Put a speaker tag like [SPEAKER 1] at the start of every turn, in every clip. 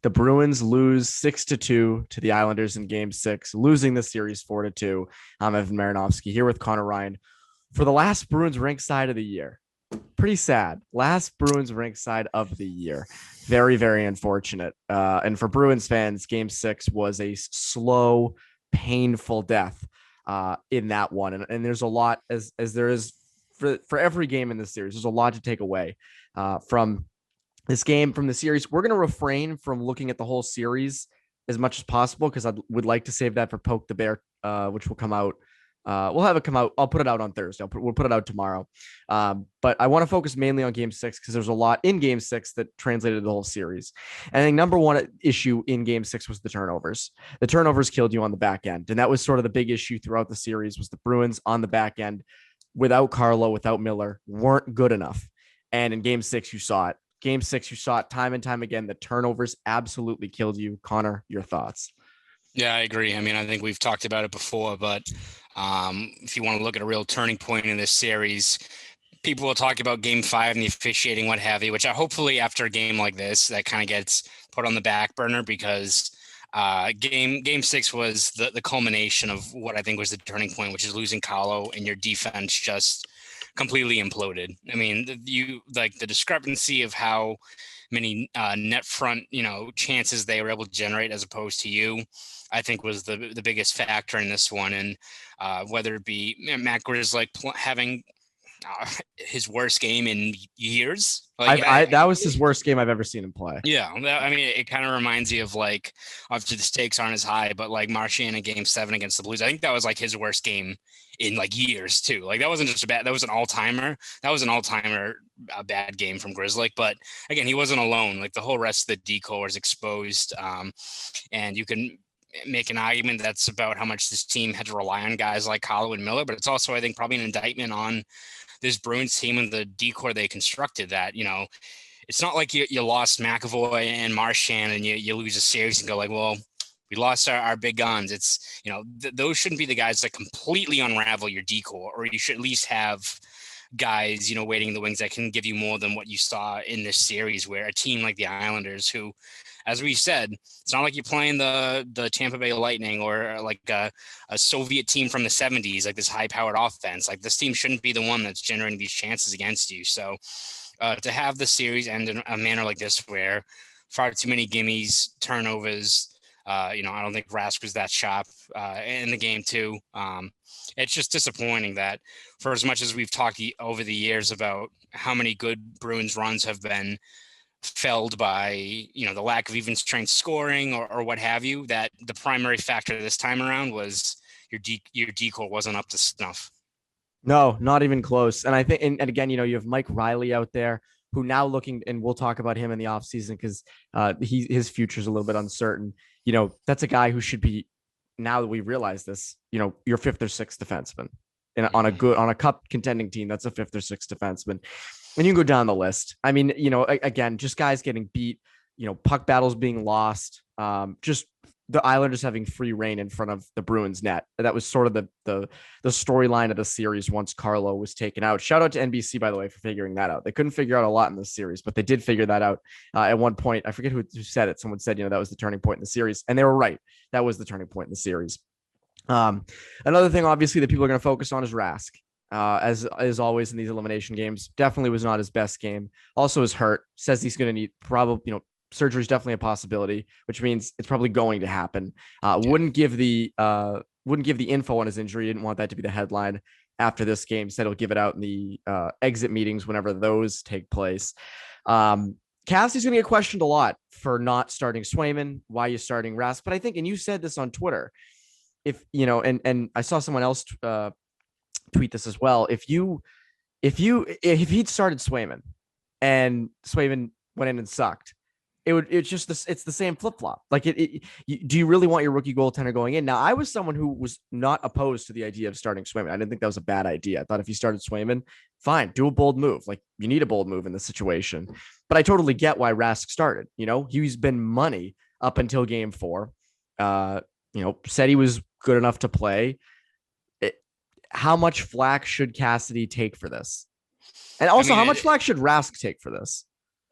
[SPEAKER 1] The Bruins lose 6-2 to the Islanders in game 6, losing the series 4-2. I'm Evan Marinofsky here with Conor Ryan for the last Bruins rink side of the year. Pretty sad. Last Bruins rink side of the year. Very, very unfortunate. And for Bruins fans, game 6 was a slow, painful death in that one. And there's a lot, as there is for every game in this series, there's a lot to take away from this game, from the series. We're going to refrain from looking at the whole series as much as possible because I would like to save that for Poke the Bear, which will come out. We'll have it come out. I'll put it out on Thursday. We'll put it out tomorrow. But I want to focus mainly on game 6 because there's a lot in game 6 that translated the whole series. And I think number one issue in game 6 was the turnovers. The turnovers killed you on the back end. And that was sort of the big issue throughout the series was the Bruins on the back end without Carlo, without Miller, weren't good enough. And in game 6, you saw it. Game 6, you saw it time and time again. The turnovers absolutely killed you. Connor, your thoughts?
[SPEAKER 2] Yeah, I agree. I mean, I think we've talked about it before, but if you want to look at a real turning point in this series, people will talk about game 5 and the officiating, what have you, which hopefully after a game like this, that kind of gets put on the back burner because game 6 was the culmination of what I think was the turning point, which is losing Carlo and your defense just completely imploded. I mean, the discrepancy of how many net front, chances they were able to generate as opposed to you, I think was the biggest factor in this one. And whether it be Matt Grzelcyk having his worst game in years.
[SPEAKER 1] That was his worst game I've ever seen him play.
[SPEAKER 2] Yeah. I mean, it kind of reminds you of obviously the stakes aren't as high, but Marchand in game 7 against the Blues, I think that was his worst game in years too. That wasn't just that was an all-timer. That was an all-timer, a bad game from Grzelcyk. But again, he wasn't alone. The whole rest of the decor was exposed. And you can make an argument that's about how much this team had to rely on guys like Carlo and Miller, but it's also, I think, probably an indictment on this Bruins team and the decor they constructed that, it's not like you lost McAvoy and Marchand and you lose a series and go well, we lost our big guns. It's, those shouldn't be the guys that completely unravel your decor, or you should at least have guys, waiting in the wings that can give you more than what you saw in this series, where a team like the Islanders, who, as we said, it's not like you're playing the Tampa Bay Lightning or a Soviet team from the 70s, this high-powered offense. This team shouldn't be the one that's generating these chances against you. So to have the series end in a manner like this, where far too many gimmies, turnovers, I don't think Rask was that sharp in the game too. It's just disappointing that for as much as we've talked over the years about how many good Bruins runs have been felled by, the lack of even strength scoring or what have you, that the primary factor this time around was your decor wasn't up to snuff.
[SPEAKER 1] No, not even close. And I think, and again, you have Mike Riley out there who now looking, and we'll talk about him in the offseason because his future is a little bit uncertain. That's a guy who should be, now that we realize this, your 5th or 6th defenseman on a cup contending team. That's a 5th or 6th defenseman. And you can go down the list. I mean, again, just guys getting beat, puck battles being lost, just the Islanders having free reign in front of the Bruins net. That was sort of the storyline of the series once Carlo was taken out. Shout out to NBC, by the way, for figuring that out. They couldn't figure out a lot in this series, but they did figure that out at one point. I forget who said it. Someone said, that was the turning point in the series. And they were right. That was the turning point in the series. Another thing, obviously, that people are going to focus on is Rask. As always in these elimination games, definitely was not his best game. Also is hurt. Says he's going to need probably, surgery is definitely a possibility, which means it's probably going to happen. Wouldn't give the info on his injury. Didn't want that to be the headline after this game. Said he'll give it out in the exit meetings whenever those take place. Cassie's going to get questioned a lot for not starting Swayman. Why you starting Rask? But I think, and you said this on Twitter, if and I saw someone else tweet this as well. If he'd started Swayman and Swayman went in and sucked, it's the same flip-flop. Do you really want your rookie goaltender going in? Now, I was someone who was not opposed to the idea of starting Swayman. I didn't think that was a bad idea. I thought if you started Swayman, fine, do a bold move. You need a bold move in this situation. But I totally get why Rask started. He's been money up until game 4. Said he was good enough to play. How much flack should Cassidy take for this? And also, how much flack should Rask take for this?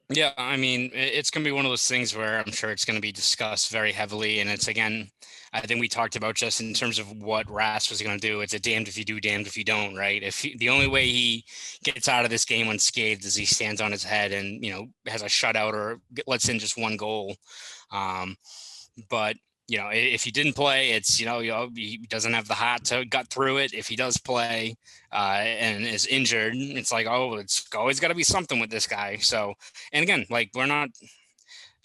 [SPEAKER 2] Yeah, I mean, it's going to be one of those things where I'm sure it's going to be discussed very heavily. And it's, again, I think we talked about just in terms of what Rask was going to do. It's a damned if you do, damned if you don't, right? The only way he gets out of this game unscathed is he stands on his head and, has a shutout or lets in just one goal. But if he didn't play, it's, he doesn't have the heart to gut through it. If he does play and is injured, it's like, oh, it's always got to be something with this guy. So, and again, like we're not,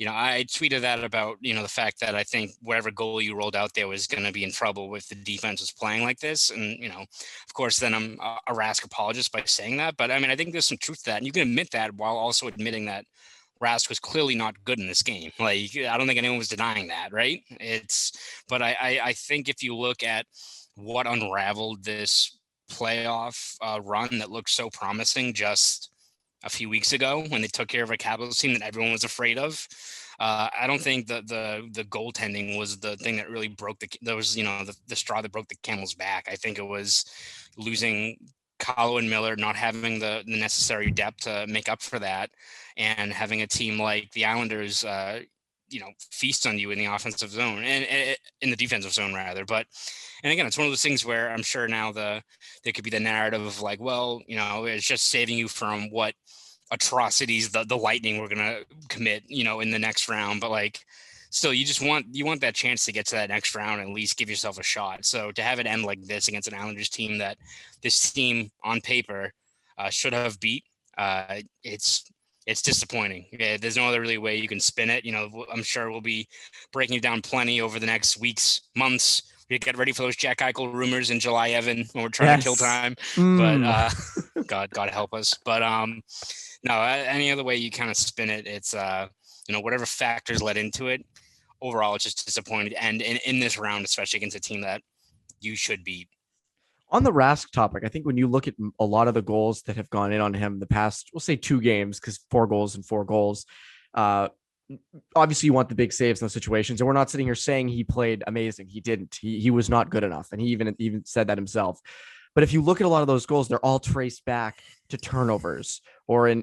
[SPEAKER 2] I tweeted that about, the fact that I think whatever goal you rolled out there was going to be in trouble if the defense was playing like this. And, of course, then I'm a Rask apologist by saying that. But I mean, I think there's some truth to that. And you can admit that while also admitting that Rask was clearly not good in this game. Like, I don't think anyone was denying that, right? But I think if you look at what unraveled this playoff run that looked so promising just a few weeks ago when they took care of a Capitals team that everyone was afraid of, I don't think the goaltending was the thing that really broke the straw that broke the camel's back. I think it was losing Carlo and Miller, not having the necessary depth to make up for that, and having a team like the Islanders, feast on you in the offensive zone and in the defensive zone rather. But, and again, it's one of those things where I'm sure now there could be the narrative of like, well, it's just saving you from what atrocities the Lightning were going to commit, in the next round. But like, still, you want that chance to get to that next round and at least give yourself a shot. So to have it end like this against an Islanders team that this team on paper should have beat, it's disappointing. Yeah, there's no other really way you can spin it. I'm sure we'll be breaking it down plenty over the next weeks, months. We get ready for those Jack Eichel rumors in July, Evan, when we're trying to kill time. But God help us. But no, any other way you kind of spin it, it's whatever factors led into it. Overall, it's just disappointed. And in this round, especially against a team that you should beat.
[SPEAKER 1] On the Rask topic, I think when you look at a lot of the goals that have gone in on him the past, we'll say 2 games, because 4 goals and 4 goals. Obviously, you want the big saves in those situations, and we're not sitting here saying he played amazing. He didn't. He was not good enough, and he even said that himself. But if you look at a lot of those goals, they're all traced back to turnovers, or in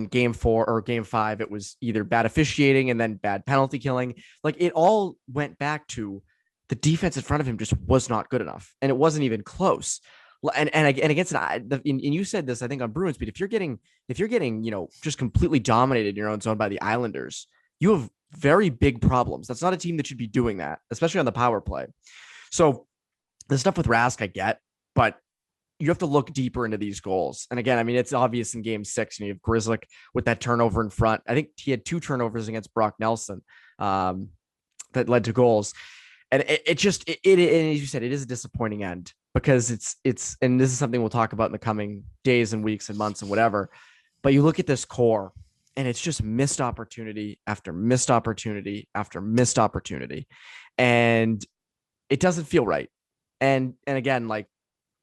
[SPEAKER 1] game 4 or game 5, it was either bad officiating and then bad penalty killing. Like, it all went back to the defense in front of him just was not good enough, and it wasn't even close. And against and you said this, I think, on Bruins beat, if you're getting just completely dominated in your own zone by the Islanders, you have very big problems. That's not a team that should be doing that, especially on the power play. So the stuff with Rask, I get, but you have to look deeper into these goals. And again, I mean, it's obvious in game 6, you have Grzelcyk with that turnover in front. I think he had 2 turnovers against Brock Nelson that led to goals. And and as you said, it is a disappointing end, because it's, and this is something we'll talk about in the coming days and weeks and months and whatever, but you look at this core and it's just missed opportunity after missed opportunity after missed opportunity. And it doesn't feel right. And again, like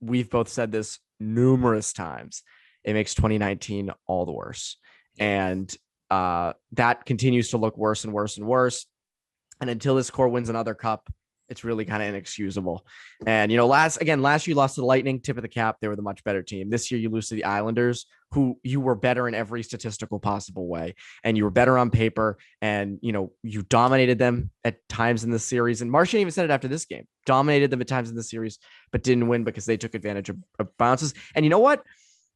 [SPEAKER 1] we've both said this numerous times, it makes 2019 all the worse. And that continues to look worse and worse and worse. And until this core wins another cup, it's really kind of inexcusable. And, last year you lost to the Lightning, tip of the cap. They were the much better team. This year you lose to the Islanders, who you were better in every statistical possible way. And you were better on paper. And, you dominated them at times in the series. And Marchand even said it after this game, dominated them at times in the series, but didn't win because they took advantage of bounces. And you know what?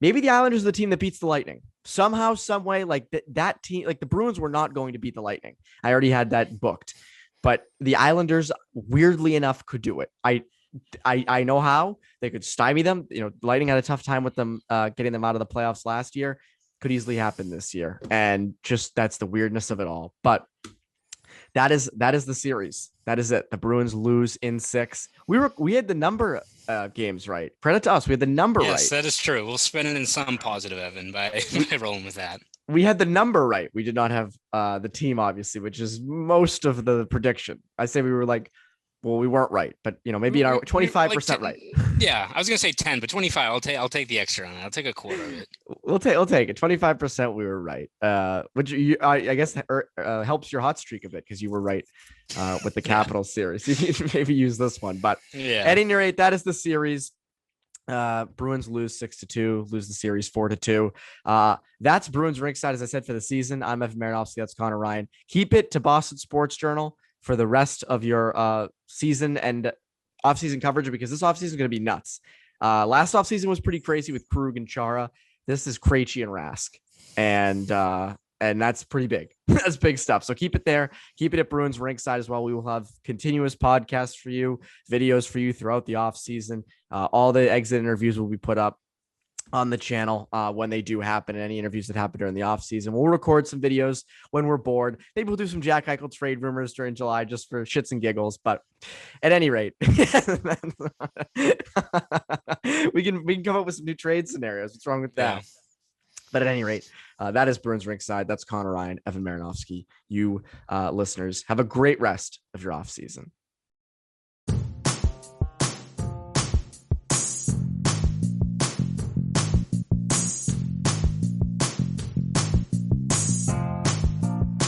[SPEAKER 1] Maybe the Islanders are the team that beats the Lightning somehow, some way. Like that team, like the Bruins were not going to beat the Lightning. I already had that booked. But the Islanders, weirdly enough, could do it. I know how. They could stymie them. Lightning had a tough time with them getting them out of the playoffs last year. Could easily happen this year. And just that's the weirdness of it all. But that is the series. That is it. The Bruins lose in 6. We had the number games right. Credit to us. We had the number right.
[SPEAKER 2] Yes, that is true. We'll spin it in some positive, Evan, by rolling with that.
[SPEAKER 1] We had the number right. We did not have the team, obviously, which is most of the prediction. I say we were like, well, we weren't right, but maybe 25% right.
[SPEAKER 2] Yeah, I was gonna say 10, but 25. I'll take the extra on it. I'll take a quarter of it.
[SPEAKER 1] We'll take it. 25%. We were right, which I guess helps your hot streak a bit, because you were right with the Capitals series. You maybe use this one, but at any rate, that is the series. Bruins lose 6-2, lose the series 4-2. That's Bruins Ringside, as I said, for the season. I'm Evan Marinofsky. That's Conor Ryan. Keep it to Boston Sports Journal for the rest of your season and offseason coverage, because this offseason is going to be nuts. Last offseason was pretty crazy with Krug and Chara. This is Krejci and Rask. And that's pretty big. That's big stuff. So keep it there. Keep it at Bruins Ringside as well. We will have continuous podcasts for you, videos for you throughout the offseason. All the exit interviews will be put up on the channel when they do happen, and any interviews that happen during the offseason. We'll record some videos when we're bored. Maybe we'll do some Jack Eichel trade rumors during July just for shits and giggles. But at any rate, we can come up with some new trade scenarios. What's wrong with that? Yeah. But at any rate, that is Bruins Ringside. That's Conor Ryan, Evan Marinofsky. You listeners, have a great rest of your offseason.